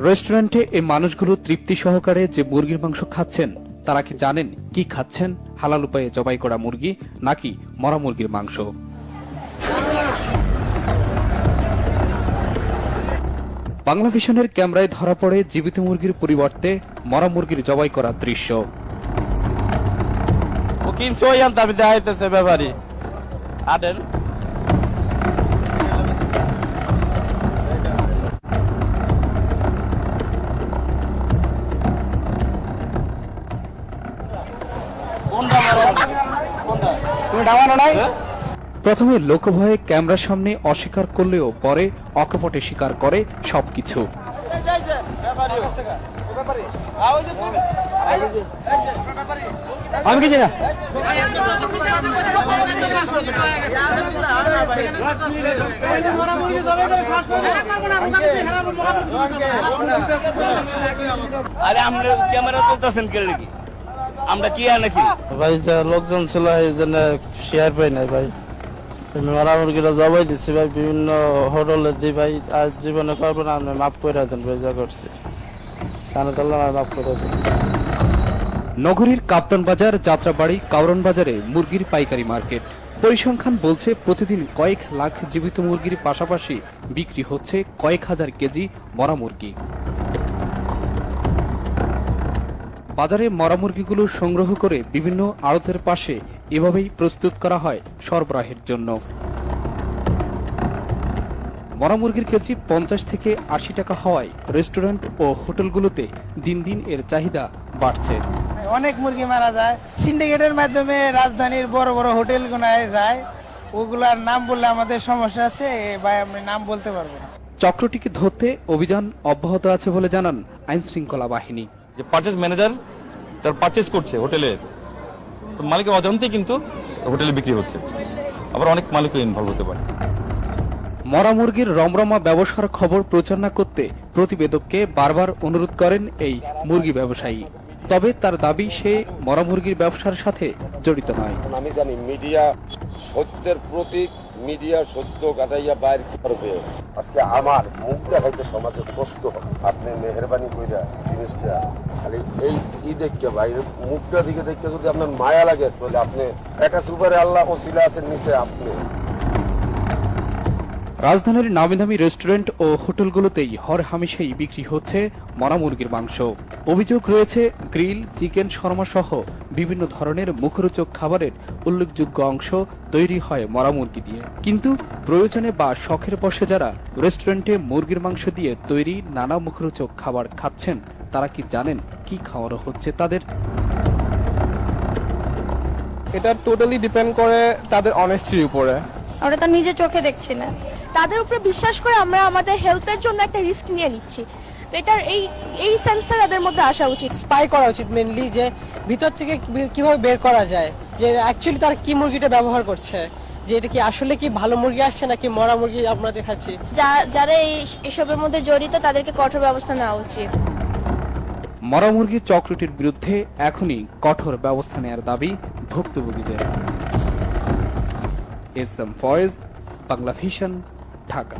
রেস্টুরেন্টে এই মানুষগুলো তৃপ্তি সহকারে যে মুরগির মাংস খাচ্ছেন তারা কি জানেন কি খাচ্ছেন? হালাল উপায়ে জবাই করা মুরগি নাকি মরা মুরগির মাংস? বাংলা ভিশনের ক্যামেরায় ধরা পড়ে জীবিত মুরগির পরিবর্তে মরা মুরগির জবাই করা দৃশ্য। প্রথমে লোকভয়ে ক্যামেরার সামনে অস্বীকার করলেও পরে অকপটে স্বীকার করে সবকিছু। আমি কিছু না। আরে আমরা ক্যামেরা করতেছেন কে নাকি? আমরা কি আনেছি ভাই, যা লোকজন ছিল এই জন্য শেয়ার পাই নাই ভাই। মরা মুরগিটা জবাই দিচ্ছি ভাই, বিভিন্ন হোটেলে দিই ভাই। আর জীবনে করবো না, আপনি মাফ করে দেন ভাই, যা করছি মাফ করে দেন। নগরীর কাপ্তান বাজার, যাত্রাবাড়ি, কাউরন বাজারে মুরগির পাইকারি মার্কেট। পরিসংখ্যান বলছে প্রতিদিন কয়েক লাখ জীবিত মুরগির পাশাপাশি বিক্রি হচ্ছে কয়েক হাজার কেজি মরা মুরগি। বাজারে মরা মুরগিগুলো সংগ্রহ করে বিভিন্ন আড়তের পাশে এভাবেই প্রস্তুত করা হয় সরবরাহের জন্য। মরা মুরগির কেজি 50 থেকে 80 টাকা হওয়ায় রেস্টুরেন্ট ও হোটেলগুলোতে দিন দিন এর চাহিদা বাড়ছে। অনেক মুরগি মারা যায় সিন্ডিকেটের মাধ্যমে, রাজধানীর বড় বড় হোটেলগুলোয় যায়। ওগুলার নাম বললে আমাদের সমস্যা আছে ভাই, আমি নাম বলতে পারবো না। চক্রটিকে ধরতে অভিযান অব্যাহত আছে বলে জানান আইন শৃঙ্খলা বাহিনী। যে পারচেজ ম্যানেজার তার পারচেজ করছে হোটেলে, তো মালিকের অজান্তে কিন্তু হোটেলে বিক্রি হচ্ছে। আবার অনেক মালিকও ইনভলভ হতে পারে। মরা মুরগির রমরমা ব্যবসার খবর প্রচার না করতে প্রতিবেদককে বারবার অনুরোধ করেন এই মুরগি ব্যবসায়ী। তবে তার দাবি সে মরা মুরগির ব্যবসার সাথে জড়িত নয়। আমি জানি মিডিয়া সত্যের প্রতীক, মিডিয়া সত্য কাটাইয়া বাইর করবে। আজকে আমার মুখ দেখাইতে সমাজে কষ্ট হবে। আপনি মেহরবানি কইরা জিনিসটা খালি এই দেখতে ভাই, মুখটা দিকে দেখতে যদি আপনার মায়া লাগে তাহলে আপনি একা সুপারে আল্লাহ ওসিলা আছেন, নিচে আপনি। রাজধানীর নামিদামি রেস্টুরেন্ট ও হোটেলগুলোতেই হরহামেশাই বিক্রি হচ্ছে মরা মুরগির মাংস। অভিযোগ রয়েছে গ্রিল, চিকেন, শর্মা সহ বিভিন্ন ধরনের মুখরোচক খাবারের উল্লেখযোগ্য অংশ তৈরি হয় মরা মুরগি দিয়ে। কিন্তু প্রয়োজনে বা শখের বশে যারা রেস্টুরেন্টে মুরগির মাংস দিয়ে তৈরি নানা মুখরোচক খাবার খাচ্ছেন তারা কি জানেন কি খাওয়ানো হচ্ছে তাদের? এটা টোটালি ডিপেন্ড করে তাদের অনেস্টির উপরে। আমরা তো নিজে চোখে দেখছি না, তাদের উপরে বিশ্বাস করে আমরা আমাদের হেলথের জন্য একটা রিস্ক নিয়ে নিচ্ছি। তো এটার এই সেন্সটা তাদের মধ্যে আসা উচিত, স্পাই করা উচিত মেইনলি, যে ভিতর থেকে কিভাবে বের করা যায় যে অ্যাকচুয়ালি তারা কি মুরগিটা ব্যবহার করছে, যে এটা কি আসলে কি ভালো মুরগি আসছে নাকি মরা মুরগি আমরা দেখাচ্ছি। যারা এসবের মধ্যে জড়িত তাদেরকে কঠোর ব্যবস্থা নেওয়া উচিত। মরা মুরগির চক্রটির বিরুদ্ধে এখনই কঠোর ব্যবস্থা নেওয়ার দাবি ভুক্তভোগীদের। S M Foyez, Bangla vision, Dhaka.